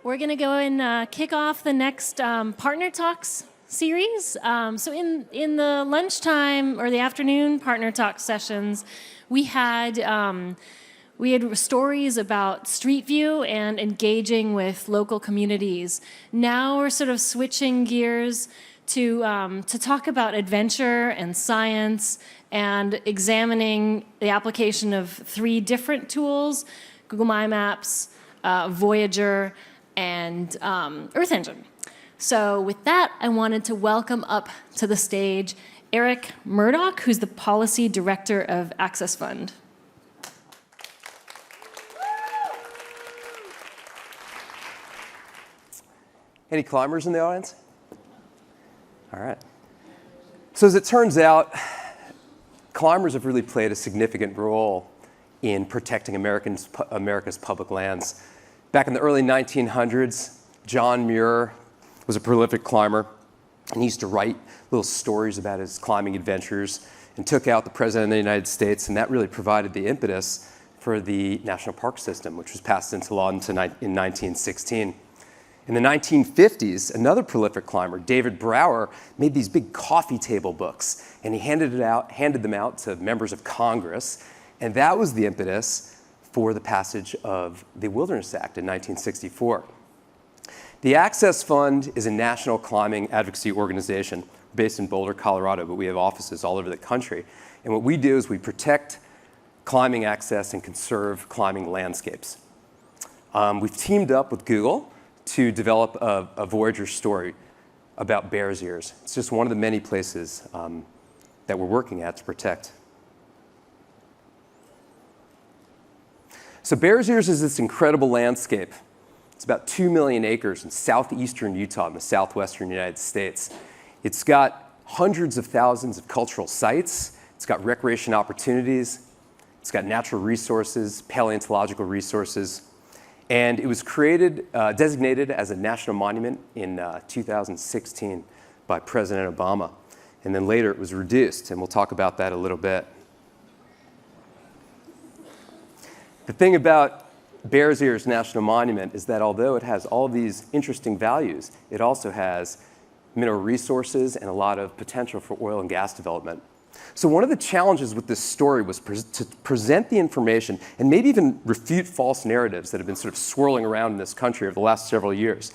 We're going to go and kick off the next Partner Talks series. So in the lunchtime or the afternoon Partner Talk sessions, we had stories about Street View and engaging with local communities. Now we're sort of switching gears to talk about adventure and science and examining the application of 3 different tools: Google My Maps, Voyager, and Earth Engine. So with that, I wanted to welcome up to the stage Erik Murdock, who's the Policy Director of Access Fund. Any climbers in the audience? All right. So as it turns out, climbers have really played a significant role in protecting America's public lands. Back in the early 1900s, John Muir was a prolific climber, and he used to write little stories about his climbing adventures and took out the President of the United States, and that really provided the impetus for the National Park System, which was passed into law in 1916. In the 1950s, another prolific climber, David Brower, made these big coffee table books, and he handed them out to members of Congress, and that was the impetus for the passage of the Wilderness Act in 1964. The Access Fund is a national climbing advocacy organization based in Boulder, Colorado, but we have offices all over the country. And what we do is we protect climbing access and conserve climbing landscapes. We've teamed up with Google to develop a Voyager story about Bears Ears. It's just one of the many places that we're working at to protect. So Bears Ears is this incredible landscape. It's about 2 million acres in southeastern Utah in the southwestern United States. It's got hundreds of thousands of cultural sites. It's got recreation opportunities. It's got natural resources, paleontological resources. And it was designated as a national monument in 2016 by President Obama. And then later it was reduced, and we'll talk about that a little bit. The thing about Bears Ears National Monument is that although it has all of these interesting values, it also has mineral resources and a lot of potential for oil and gas development. So one of the challenges with this story was to present the information and maybe even refute false narratives that have been sort of swirling around in this country over the last several years.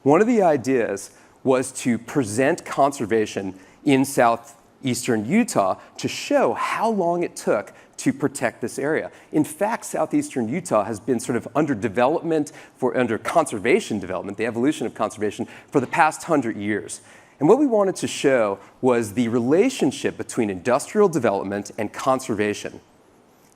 One of the ideas was to present conservation in southeastern Utah to show how long it took to protect this area. In fact, southeastern Utah has been sort of under conservation development, the evolution of conservation, for the past 100 years. And what we wanted to show was the relationship between industrial development and conservation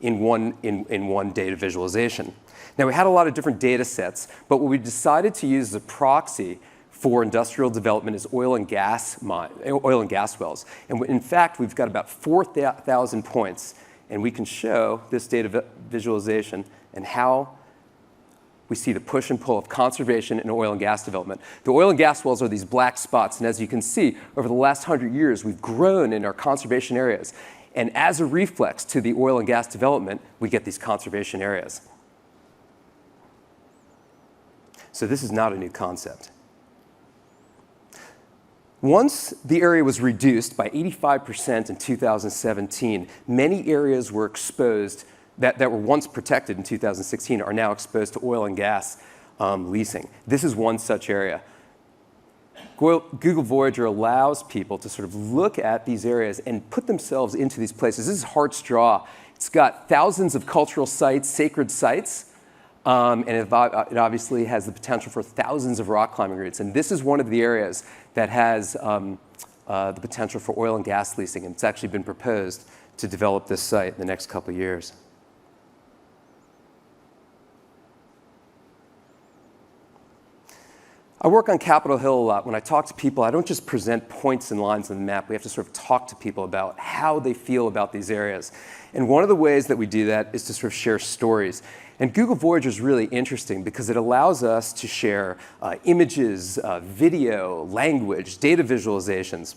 in one data visualization. Now, we had a lot of different data sets, but what we decided to use as a proxy for industrial development is oil and gas wells. And in fact, we've got about 4,000 points, and we can show this data visualization and how we see the push and pull of conservation and oil and gas development. The oil and gas wells are these black spots, and as you can see, over the last 100 years, we've grown in our conservation areas. And as a reflex to the oil and gas development, we get these conservation areas. So this is not a new concept. Once the area was reduced by 85% in 2017, many areas were exposed that were once protected in 2016 are now exposed to oil and gas leasing. This is one such area. Google Voyager allows people to sort of look at these areas and put themselves into these places. This is Hart's Draw. It's got thousands of cultural sites, sacred sites, and it obviously has the potential for thousands of rock climbing routes. And this is one of the areas that has the potential for oil and gas leasing, and it's actually been proposed to develop this site in the next couple of years. I work on Capitol Hill a lot. When I talk to people, I don't just present points and lines on the map. We have to sort of talk to people about how they feel about these areas. And one of the ways that we do that is to sort of share stories. And Google Voyager is really interesting because it allows us to share images, video, language, data visualizations,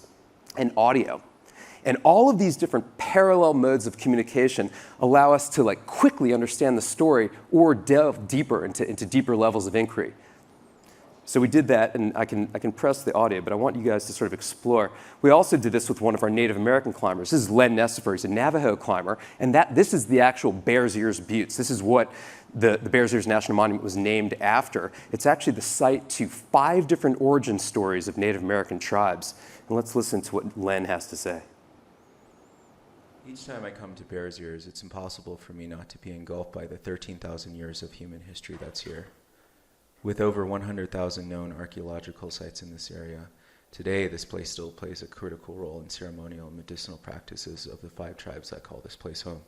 and audio. And all of these different parallel modes of communication allow us to quickly understand the story or delve deeper into deeper levels of inquiry. So we did that, and I can press the audio, but I want you guys to sort of explore. We also did this with one of our Native American climbers. This is Len Nessifer. He's a Navajo climber, and this is the actual Bears Ears Buttes. This is what the Bears Ears National Monument was named after. It's actually the site to 5 different origin stories of Native American tribes. And let's listen to what Len has to say. Each time I come to Bears Ears, it's impossible for me not to be engulfed by the 13,000 years of human history that's here. With over 100,000 known archaeological sites in this area, today this place still plays a critical role in ceremonial and medicinal practices of the 5 tribes that call this place home.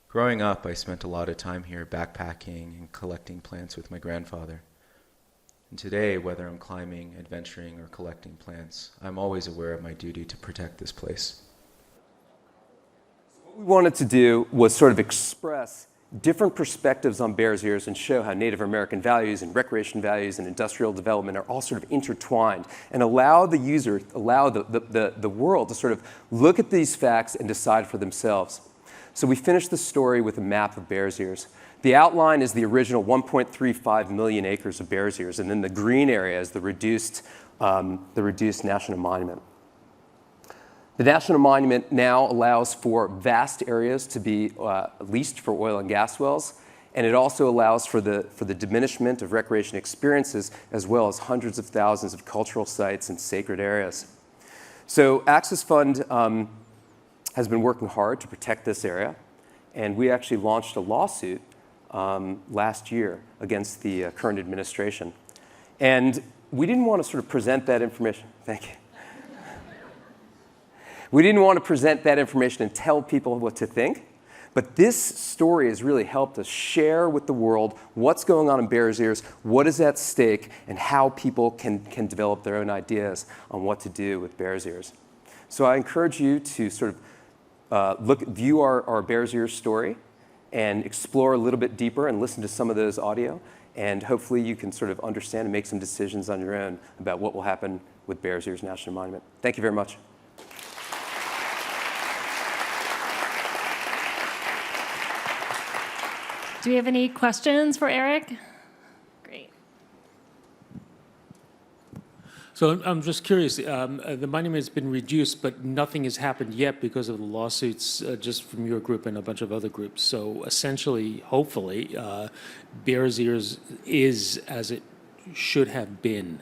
Growing up, I spent a lot of time here backpacking and collecting plants with my grandfather. And today, whether I'm climbing, adventuring, or collecting plants, I'm always aware of my duty to protect this place. What we wanted to do was sort of express different perspectives on Bears Ears and show how Native American values and recreation values and industrial development are all sort of intertwined, and allow the user, allow the world to sort of look at these facts and decide for themselves. So we finished the story with a map of Bears Ears. The outline is the original 1.35 million acres of Bears Ears, and then the green area is the reduced national monument. The National Monument now allows for vast areas to be leased for oil and gas wells, and it also allows for the diminishment of recreation experiences, as well as hundreds of thousands of cultural sites and sacred areas. So Access Fund has been working hard to protect this area, and we actually launched a lawsuit last year against the current administration. And we didn't want to sort of present that information. Thank you. We didn't want to present that information and tell people what to think, but this story has really helped us share with the world what's going on in Bears Ears, what is at stake, and how people can develop their own ideas on what to do with Bears Ears. So I encourage you to sort of view our Bears Ears story and explore a little bit deeper and listen to some of those audio, and hopefully you can sort of understand and make some decisions on your own about what will happen with Bears Ears National Monument. Thank you very much. Do we have any questions for Erik? Great. So I'm just curious, the monument has been reduced, but nothing has happened yet because of the lawsuits just from your group and a bunch of other groups. So essentially, hopefully, Bears Ears is as it should have been.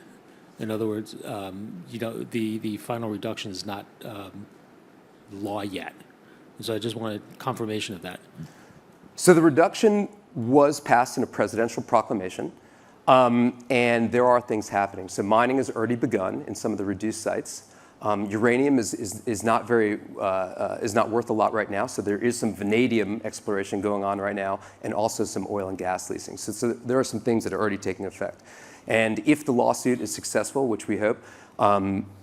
In other words, the final reduction is not law yet. So I just wanted confirmation of that. So the reduction was passed in a presidential proclamation, and there are things happening. So mining has already begun in some of the reduced sites. Uranium is not worth a lot right now, so there is some vanadium exploration going on right now, and also some oil and gas leasing. So there are some things that are already taking effect. And if the lawsuit is successful, which we hope,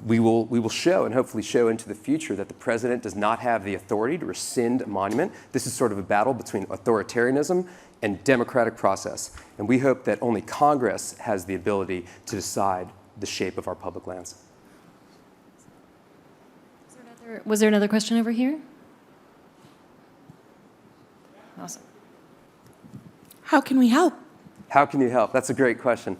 we will show and hopefully show into the future that the president does not have the authority to rescind a monument. This is sort of a battle between authoritarianism and democratic process. And we hope that only Congress has the ability to decide the shape of our public lands. Was there another question over here? Awesome. How can we help? How can you help? That's a great question.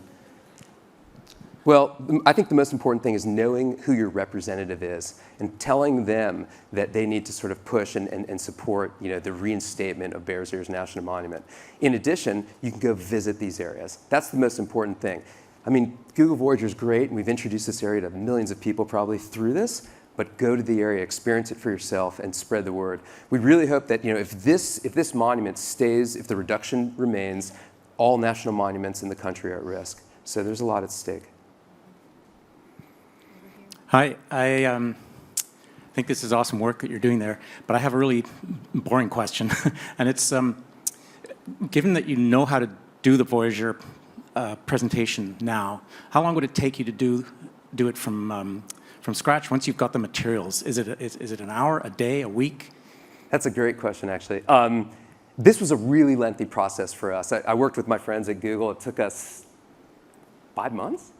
Well, I think the most important thing is knowing who your representative is and telling them that they need to sort of push and support, the reinstatement of Bears Ears National Monument. In addition, you can go visit these areas. That's the most important thing. I mean, Google Voyager is great, and we've introduced this area to millions of people probably through this, but go to the area, experience it for yourself, and spread the word. We really hope that, if this monument stays, if the reduction remains, all national monuments in the country are at risk. So there's a lot at stake. Hi, I think this is awesome work that you're doing there, but I have a really boring question. And it's, given that you know how to do the Voyager presentation now, how long would it take you to do it from scratch once you've got the materials? Is it an hour, a day, a week? That's a great question, actually. This was a really lengthy process for us. I worked with my friends at Google. It took us 5 months.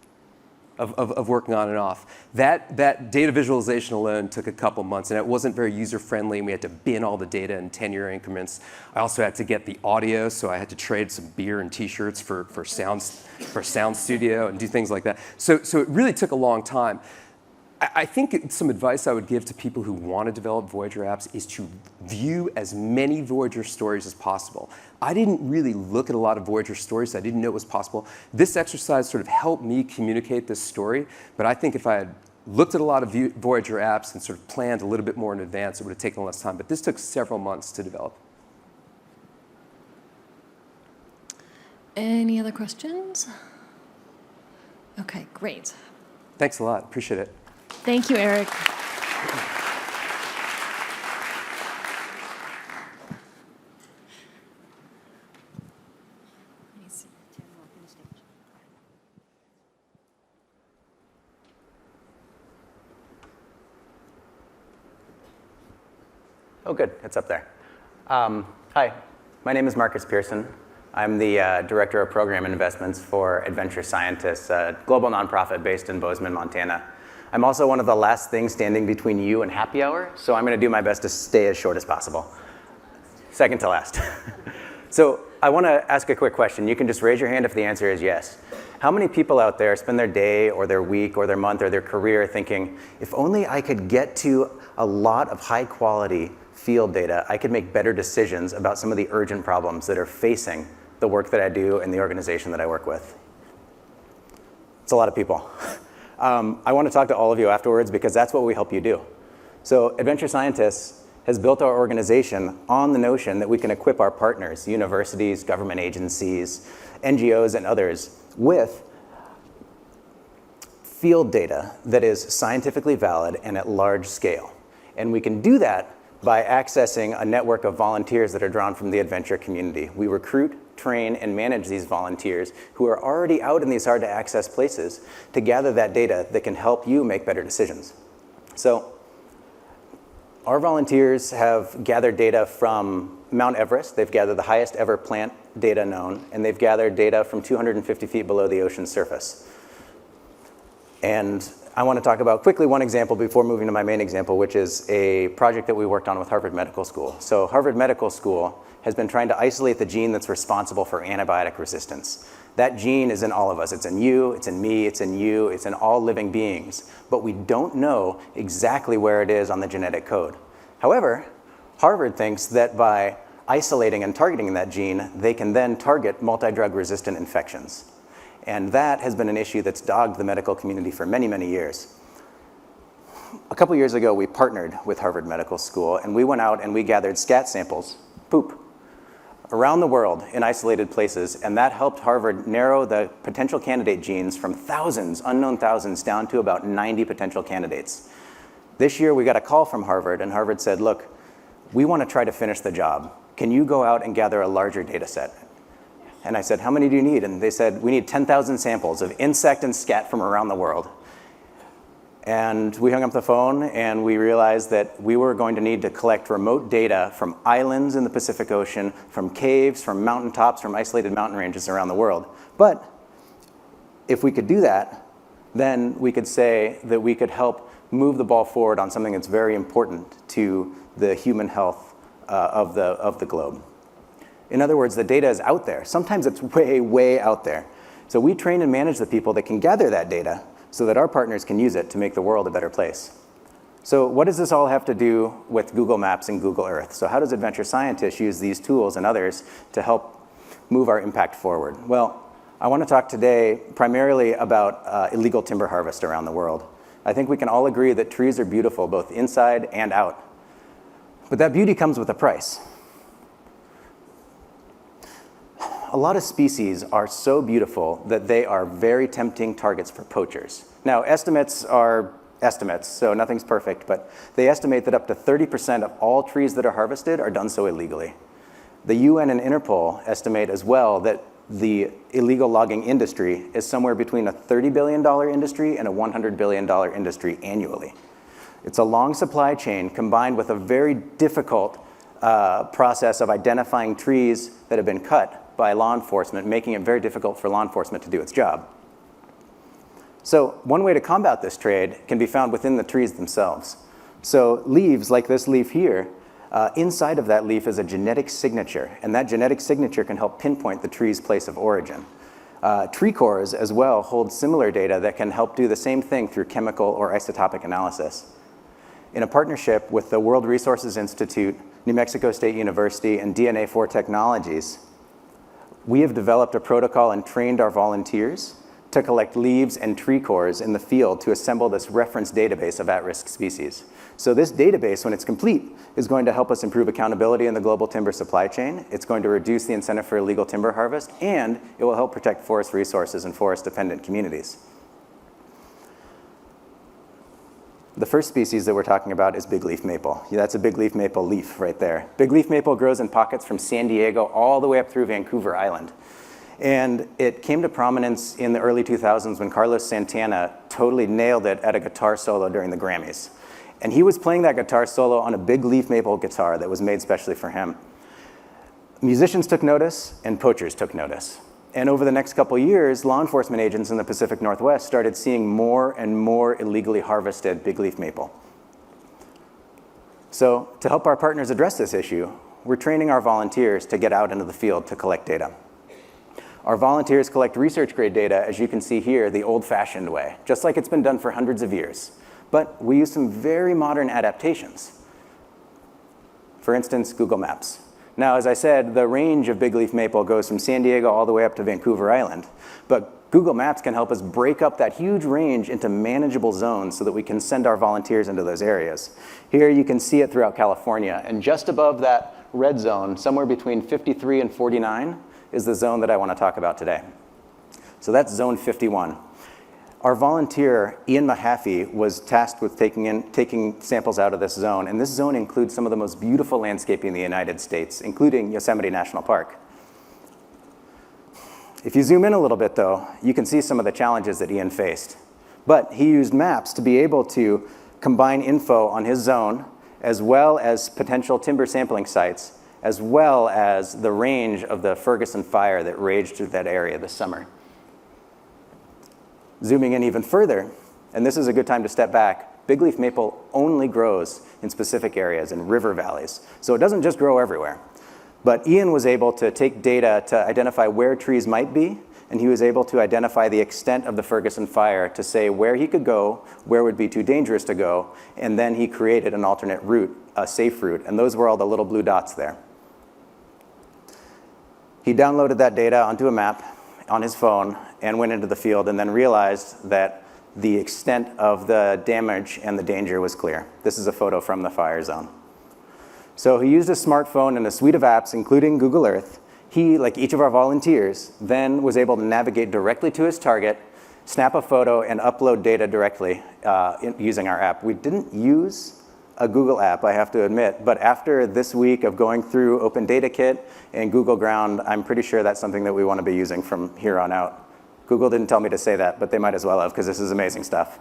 of working on and off. That data visualization alone took a couple months, and it wasn't very user-friendly, and we had to bin all the data in 10-year increments. I also had to get the audio, so I had to trade some beer and T-shirts for sound studio and do things like that. So it really took a long time. I think some advice I would give to people who want to develop Voyager apps is to view as many Voyager stories as possible. I didn't really look at a lot of Voyager stories, so I didn't know it was possible. This exercise sort of helped me communicate this story, but I think if I had looked at a lot of Voyager apps and sort of planned a little bit more in advance, it would have taken less time. But this took several months to develop. Any other questions? Okay, great. Thanks a lot. Appreciate it. Thank you, Erik. Oh, good. It's up there. Hi, my name is Marcus Pearson. I'm the Director of Program Investments for Adventure Scientists, a global nonprofit based in Bozeman, Montana. I'm also one of the last things standing between you and happy hour, so I'm going to do my best to stay as short as possible. Second to last. So I want to ask a quick question. You can just raise your hand if the answer is yes. How many people out there spend their day or their week or their month or their career thinking, if only I could get to a lot of high quality field data, I could make better decisions about some of the urgent problems that are facing the work that I do and the organization that I work with? It's a lot of people. I want to talk to all of you afterwards because that's what we help you do. So Adventure Scientists has built our organization on the notion that we can equip our partners, universities, government agencies, NGOs, and others, with field data that is scientifically valid and at large scale. And we can do that by accessing a network of volunteers that are drawn from the adventure community. We recruit, train, and manage these volunteers who are already out in these hard-to-access places to gather that data that can help you make better decisions. So our volunteers have gathered data from Mount Everest. They've gathered the highest ever plant data known, and they've gathered data from 250 feet below the ocean surface. And I want to talk about quickly one example before moving to my main example, which is a project that we worked on with Harvard Medical School. So Harvard Medical School has been trying to isolate the gene that's responsible for antibiotic resistance. That gene is in all of us. It's in you, it's in me, it's in you, it's in all living beings. But we don't know exactly where it is on the genetic code. However, Harvard thinks that by isolating and targeting that gene, they can then target multi-drug resistant infections. And that has been an issue that's dogged the medical community for many, many years. A couple years ago, we partnered with Harvard Medical School, and we went out and we gathered scat samples, poop, around the world in isolated places, and that helped Harvard narrow the potential candidate genes from thousands, unknown thousands, down to about 90 potential candidates. This year, we got a call from Harvard, and Harvard said, look, we want to try to finish the job. Can you go out and gather a larger data set? And I said, how many do you need? And they said, we need 10,000 samples of insect and scat from around the world. And we hung up the phone, and we realized that we were going to need to collect remote data from islands in the Pacific Ocean, from caves, from mountaintops, from isolated mountain ranges around the world. But if we could do that, then we could say that we could help move the ball forward on something that's very important to the human health of the globe. In other words, the data is out there. Sometimes it's way, way out there. So we train and manage the people that can gather that data so that our partners can use it to make the world a better place. So what does this all have to do with Google Maps and Google Earth? So how does Adventure Scientists use these tools and others to help move our impact forward? Well, I want to talk today primarily about illegal timber harvest around the world. I think we can all agree that trees are beautiful both inside and out. But that beauty comes with a price. A lot of species are so beautiful that they are very tempting targets for poachers. Now, estimates are estimates, so nothing's perfect, but they estimate that up to 30% of all trees that are harvested are done so illegally. The UN and Interpol estimate as well that the illegal logging industry is somewhere between a $30 billion industry and a $100 billion industry annually. It's a long supply chain combined with a very difficult process of identifying trees that have been cut by law enforcement, making it very difficult for law enforcement to do its job. So one way to combat this trade can be found within the trees themselves. So leaves, like this leaf here, inside of that leaf is a genetic signature, and that genetic signature can help pinpoint the tree's place of origin. Tree cores as well hold similar data that can help do the same thing through chemical or isotopic analysis. In a partnership with the World Resources Institute, New Mexico State University, and DNA4 Technologies, we have developed a protocol and trained our volunteers to collect leaves and tree cores in the field to assemble this reference database of at-risk species. So this database, when it's complete, is going to help us improve accountability in the global timber supply chain. It's going to reduce the incentive for illegal timber harvest, and it will help protect forest resources and forest-dependent communities. The first species that we're talking about is big leaf maple. Yeah, that's a big leaf maple leaf right there. Big leaf maple grows in pockets from San Diego all the way up through Vancouver Island. And it came to prominence in the early 2000s when Carlos Santana totally nailed it at a guitar solo during the Grammys. And he was playing that guitar solo on a big leaf maple guitar that was made specially for him. Musicians took notice and poachers took notice. And over the next couple years, law enforcement agents in the Pacific Northwest started seeing more and more illegally harvested big leaf maple. So to help our partners address this issue, we're training our volunteers to get out into the field to collect data. Our volunteers collect research-grade data, as you can see here, the old-fashioned way, just like it's been done for hundreds of years. But we use some very modern adaptations. For instance, Google Maps. Now, as I said, the range of big leaf maple goes from San Diego all the way up to Vancouver Island. But Google Maps can help us break up that huge range into manageable zones so that we can send our volunteers into those areas. Here you can see it throughout California. And just above that red zone, somewhere between 53 and 49, is the zone that I want to talk about today. So that's zone 51. Our volunteer, Ian Mahaffey, was tasked with taking samples out of this zone, and this zone includes some of the most beautiful landscaping in the United States, including Yosemite National Park. If you zoom in a little bit, though, you can see some of the challenges that Ian faced. But he used maps to be able to combine info on his zone, as well as potential timber sampling sites, as well as the range of the Ferguson fire that raged through that area this summer. Zooming in even further, and this is a good time to step back, big leaf maple only grows in specific areas, in river valleys. So it doesn't just grow everywhere. But Ian was able to take data to identify where trees might be, and he was able to identify the extent of the Ferguson fire to say where he could go, where would be too dangerous to go, and then he created an alternate route, a safe route, and those were all the little blue dots there. He downloaded that data onto a map on his phone and went into the field and then realized that the extent of the damage and the danger was clear. This is a photo from the fire zone. So he used a smartphone and a suite of apps, including Google Earth. He, like each of our volunteers, then was able to navigate directly to his target, snap a photo, and upload data directly using our app. We didn't use a Google app, I have to admit, but after this week of going through Open Data Kit and Google Ground, I'm pretty sure that's something that we want to be using from here on out. Google didn't tell me to say that, but they might as well have, because this is amazing stuff.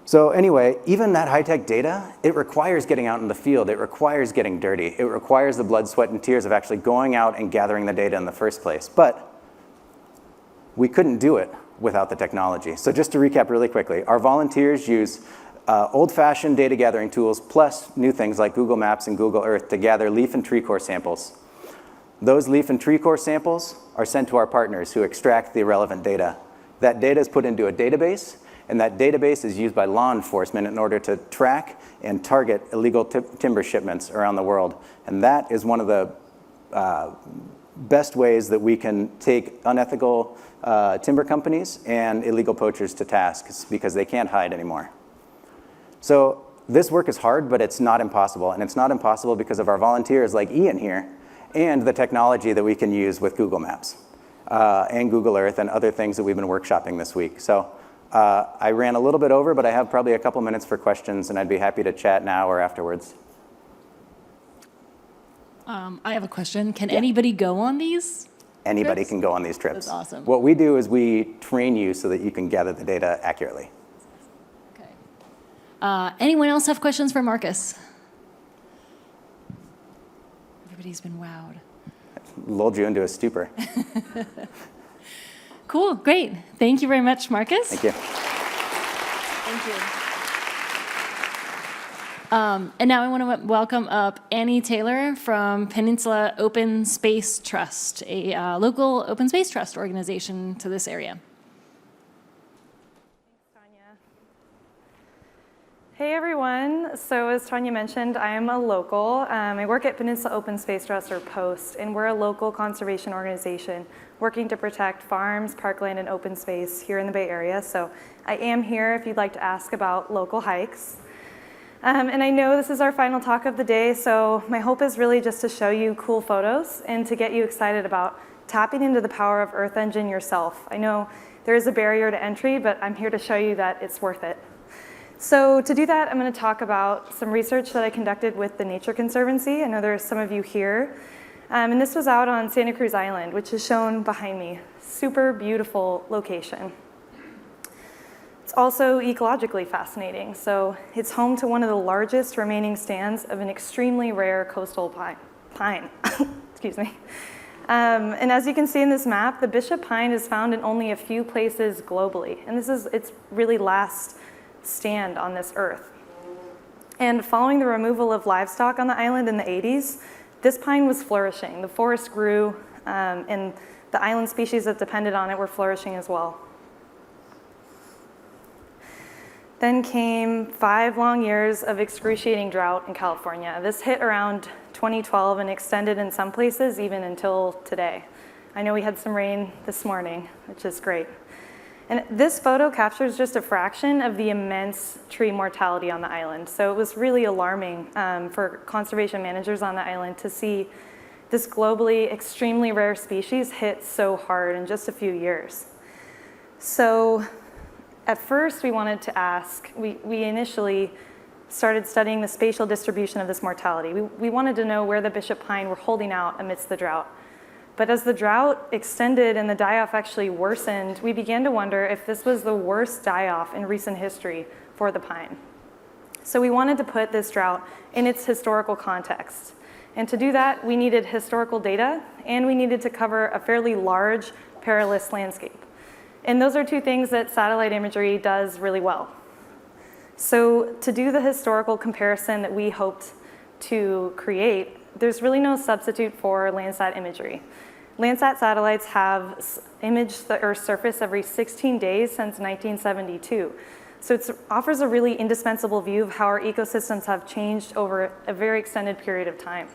So anyway, even that high-tech data, it requires getting out in the field. It requires getting dirty. It requires the blood, sweat, and tears of actually going out and gathering the data in the first place. But we couldn't do it without the technology. So just to recap really quickly, our volunteers use old-fashioned data gathering tools plus new things like Google Maps and Google Earth to gather leaf and tree core samples. Those leaf and tree core samples are sent to our partners who extract the relevant data. That data is put into a database, and that database is used by law enforcement in order to track and target illegal timber shipments around the world. And that is one of the best ways that we can take unethical timber companies and illegal poachers to task, because they can't hide anymore. So this work is hard, but it's not impossible. And it's not impossible because of our volunteers like Ian here and the technology that we can use with Google Maps and Google Earth and other things that we've been workshopping this week. So I ran a little bit over, but I have probably a couple minutes for questions, and I'd be happy to chat now or afterwards. I have a question. Can anybody go on these? Anybody trips? can go on these trips. That's awesome. What we do is we train you so that you can gather the data accurately. Okay. Anyone else have questions for Marcus? Everybody's been wowed. Lulled you into a stupor. Cool, great. Thank you very much, Marcus. Thank you. Thank you. And now I want to welcome up Annie Taylor from Peninsula Open Space Trust, a local open space trust organization to this area. Hey everyone, so as Tanya mentioned, I am a local. I work at Peninsula Open Space Trust, or POST, and we're a local conservation organization working to protect farms, parkland, and open space here in the Bay Area. So I am here if you'd like to ask about local hikes. And I know this is our final talk of the day, so my hope is really just to show you cool photos and to get you excited about tapping into the power of Earth Engine yourself. I know there is a barrier to entry, but I'm here to show you that it's worth it. So to do that, I'm going to talk about some research that I conducted with the Nature Conservancy. I know there are some of you here. And this was out on Santa Cruz Island, which is shown behind me. Super beautiful location. It's also ecologically fascinating. So it's home to one of the largest remaining stands of an extremely rare coastal pine. Excuse me. And as you can see in this map, the bishop pine is found in only a few places globally. And this is its really last stand on this earth. And following the removal of livestock on the island in the 80s, this pine was flourishing. The forest grew, and the island species that depended on it were flourishing as well. Then came 5 long years of excruciating drought in California. This hit around 2012 and extended in some places even until today. I know we had some rain this morning, which is great. And this photo captures just a fraction of the immense tree mortality on the island. So it was really alarming for conservation managers on the island to see this globally extremely rare species hit so hard in just a few years. So at first we wanted to ask, we initially started studying the spatial distribution of this mortality. We wanted to know where the bishop pine were holding out amidst the drought. But as the drought extended and the die-off actually worsened, we began to wonder if this was the worst die-off in recent history for the pine. So we wanted to put this drought in its historical context. And to do that, we needed historical data, and we needed to cover a fairly large perilous landscape. And those are two things that satellite imagery does really well. So to do the historical comparison that we hoped to create, there's really no substitute for Landsat imagery. Landsat satellites have imaged the Earth's surface every 16 days since 1972. So it offers a really indispensable view of how our ecosystems have changed over a very extended period of time.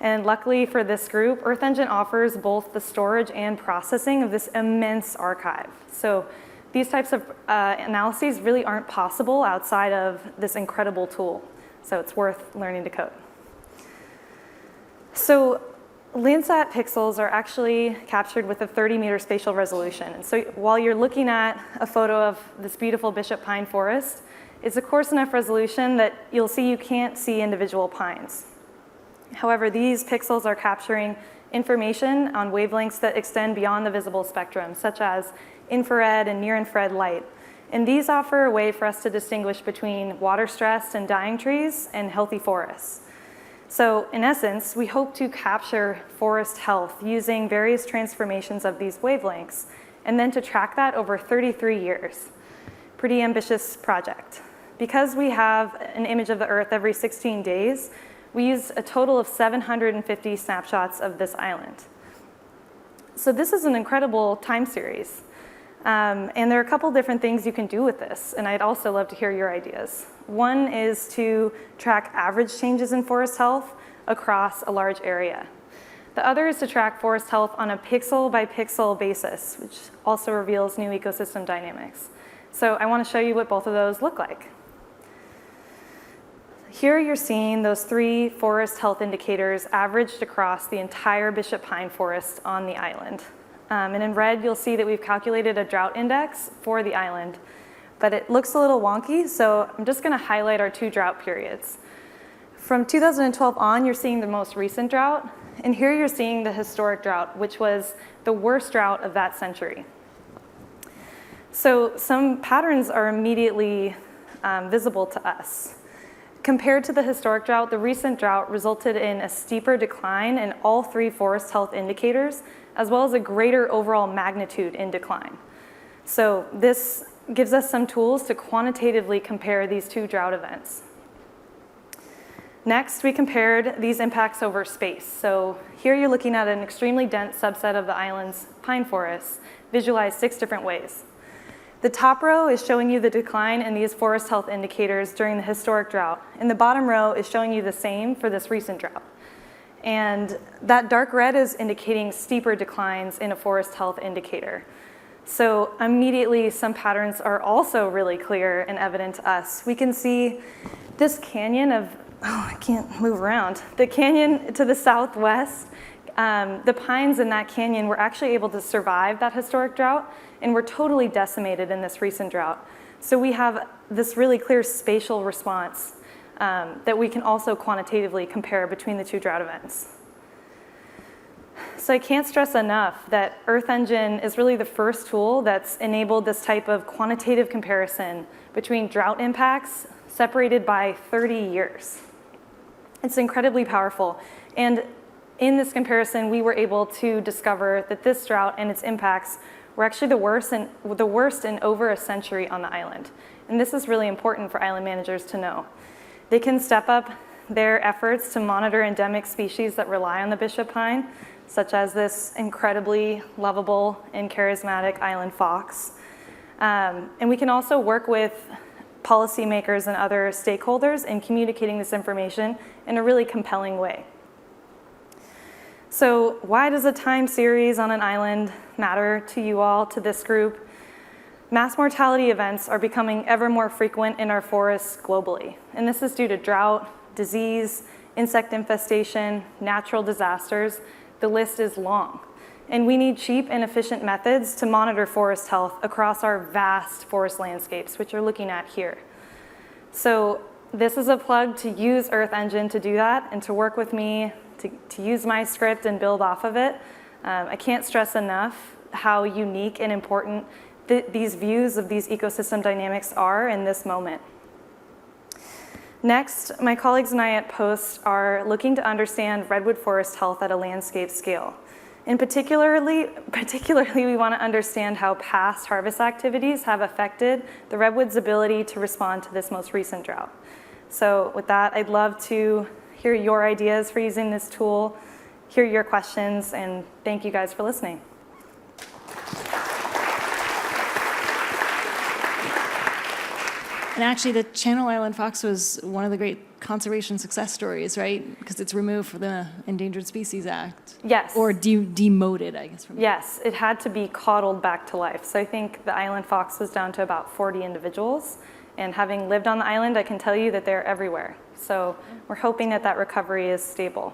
And luckily for this group, Earth Engine offers both the storage and processing of this immense archive. So these types of analyses really aren't possible outside of this incredible tool. So it's worth learning to code. So Landsat pixels are actually captured with a 30-meter spatial resolution. And so while you're looking at a photo of this beautiful bishop pine forest, it's a coarse enough resolution that you'll see you can't see individual pines. However, these pixels are capturing information on wavelengths that extend beyond the visible spectrum, such as infrared and near-infrared light. And these offer a way for us to distinguish between water-stressed and dying trees and healthy forests. So in essence, we hope to capture forest health using various transformations of these wavelengths, and then to track that over 33 years. Pretty ambitious project. Because we have an image of the Earth every 16 days, we use a total of 750 snapshots of this island. So this is an incredible time series. And there are a couple different things you can do with this, and I'd also love to hear your ideas. One is to track average changes in forest health across a large area. The other is to track forest health on a pixel-by-pixel basis, which also reveals new ecosystem dynamics. So I want to show you what both of those look like. Here you're seeing those 3 forest health indicators averaged across the entire bishop pine forest on the island. And in red, you'll see that we've calculated a drought index for the island, but it looks a little wonky, so I'm just going to highlight our 2 drought periods. From 2012 on, you're seeing the most recent drought, and here you're seeing the historic drought, which was the worst drought of that century. So some patterns are immediately visible to us. compared to the historic drought, the recent drought resulted in a steeper decline in all 3 forest health indicators, as well as a greater overall magnitude in decline. So this gives us some tools to quantitatively compare these 2 drought events. Next, we compared these impacts over space. So here you're looking at an extremely dense subset of the island's pine forests, visualized 6 different ways. The top row is showing you the decline in these forest health indicators during the historic drought, and the bottom row is showing you the same for this recent drought. And that dark red is indicating steeper declines in a forest health indicator. So immediately, some patterns are also really clear and evident to us. We can see this canyon of, I can't move around. The canyon to the southwest, the pines in that canyon were actually able to survive that historic drought and were totally decimated in this recent drought. So we have this really clear spatial response that we can also quantitatively compare between the 2 drought events. So I can't stress enough that Earth Engine is really the first tool that's enabled this type of quantitative comparison between drought impacts separated by 30 years. It's incredibly powerful. And in this comparison, we were able to discover that this drought and its impacts were actually the worst in over a century on the island. And this is really important for island managers to know. They can step up their efforts to monitor endemic species that rely on the bishop pine, such as this incredibly lovable and charismatic island fox. And we can also work with policymakers and other stakeholders in communicating this information in a really compelling way. So why does a time series on an island matter to you all, to this group? Mass mortality events are becoming ever more frequent in our forests globally. And this is due to drought, disease, insect infestation, natural disasters. The list is long. And we need cheap and efficient methods to monitor forest health across our vast forest landscapes, which you're looking at here. So this is a plug to use Earth Engine to do that and to work with me to use my script and build off of it. I can't stress enough how unique and important these views of these ecosystem dynamics are in this moment. Next, my colleagues and I at Post are looking to understand redwood forest health at a landscape scale. And particularly, we want to understand how past harvest activities have affected the redwood's ability to respond to this most recent drought. So with that, I'd love to hear your ideas for using this tool, hear your questions, and thank you guys for listening. And actually, the Channel Island fox was one of the great conservation success stories, right? Because it's removed from the Endangered Species Act. Yes. Or demoted, I guess. Yes, it had to be coddled back to life. So I think the island fox was down to about 40 individuals. And having lived on the island, I can tell you that they're everywhere. So we're hoping that that recovery is stable.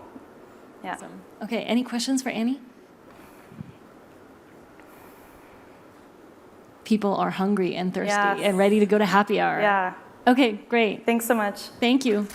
Yeah. Awesome. Okay, any questions for Annie? People are hungry and thirsty Yes. and ready to go to happy hour. Yeah. Okay, great. Thanks so much. Thank you.